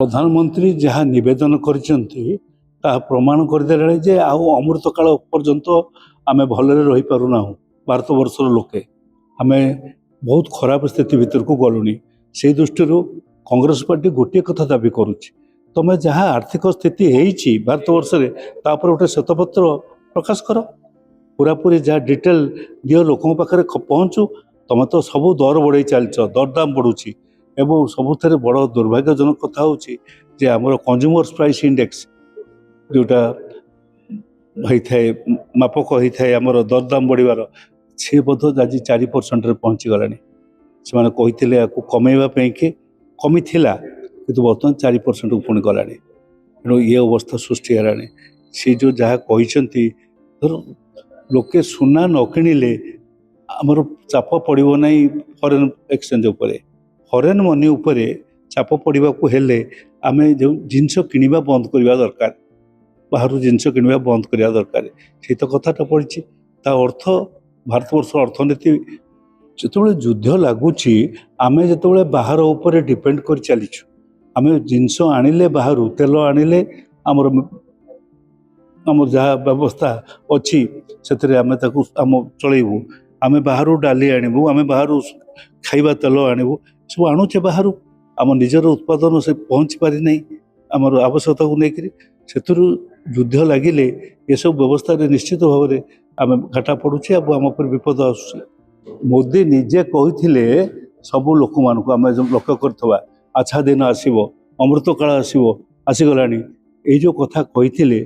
प्रधानमंत्री जहाँ नवेदन कर प्रमाण करदे जे अमृत काल पर्यंत आम भलरे रही पारुना भारत वर्षर लोके आम बहुत खराब स्थिति भीतर को गलुनी से दृष्टि कांग्रेस पार्टी गोटे कथा दाबी करुच्ची तुम जहाँ आर्थिक स्थिति है भारत वर्ष में तापर गोटे श्वेतपत्र प्रकाश कर पूरापूरी जहाँ डिटेल दियो लोकों पाखे पहुँचू तुम तो सब दर बढ़े चलच दरदाम बढ़ुची एवं सबुथ बड़ दुर्भाग्यजनक कथा होची आमर कंज्यूमर्स प्राइस इंडेक्स जोटा होता है मापक होता है आमर दरदाम बढ़िबार से बोध आज 4% पहुँची गलानी से कहते कमेवाई कि कमी थिला कि बर्तमान 4% को पुणी गलानी तेणु ये अवस्था सृष्टि है से जो जहाँ कहते लोके सुना न किणिले आमर चाप पड़ो ना फरेन एक्सचेंज उपरे फरेन मनी उपरे चाप पड़ा हेले आम जो जिनस किणवा बंद करवा दरकार बाहर जिनस किणवा बंद करवा दरकार से तो कथाटा पड़ी ता अर्थ भारतवर्ष अर्थनीति जो युद्ध लगुच आम जो बाहर उपर डिपेंड कर चलीचु आम जिनस आनिले बाहर तेल आनिले आमर आम जहाँ व्यवस्था अच्छी से आम चलू आम बाहर डाली आणबू आम बाहर खाइबा तेल आणबू सब आणुचे बाहर आम निजर उत्पादन से पहुँची पारि ना आमर आवश्यकता को लेकर से युद्ध लगिले ये सब व्यवस्था निश्चित भाव में आम घाटा पड़ुचे आम पर विपद आसुची मोदी निजे कहते सबू लोक मान आम लक्ष्य करथवा अच्छा दिन आसो अमृत काल आसीगला ये जो कथा कहते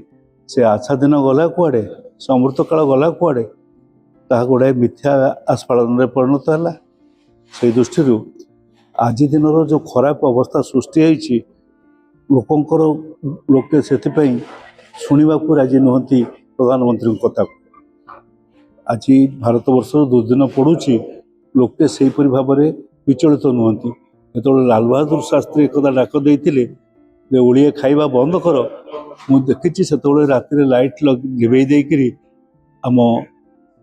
से अच्छा दिन गला कुआड़े से अमृत काल गला कुआड़े ता गुड़ाए मिथ्या आस्फालन परिणत है से दृष्टि आज दिन जो खराब अवस्था सृष्टि होती लोकंर लोके से शुणा राजी नुहति प्रधानमंत्री कथा आज भारत वर्ष दुर्दिन पड़ुची लोके से भाव में विचलित नुहति जो लाल बहादुर शास्त्री एक डाक देते ओडिया खाइबा बंद कर मु देखी से राति लाइट लिभे देकरी आम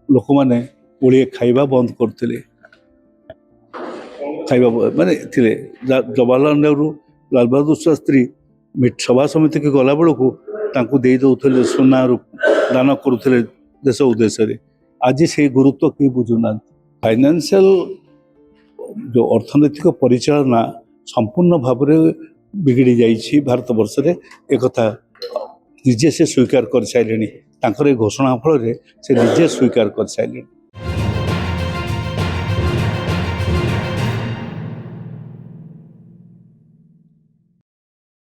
लोक मैंने ओडिया खाइबा बंद करते खाइबा माने थिले जवाहरलाल नेहरू लाल बहादुर शास्त्री सभा समिति की गला बेलू तांकू दे दौले सुना दान करुले देश उद्देश्य आज से गुरुत्व किए बुझुना फाइनेंशियल जो अर्थनैतिक परिचालना संपूर्ण भाव में बिगड़ी जाइए भारत वर्ष में एक निजे से स्वीकार कर सारे घोषणा फल से निजे स्वीकार कर सारे।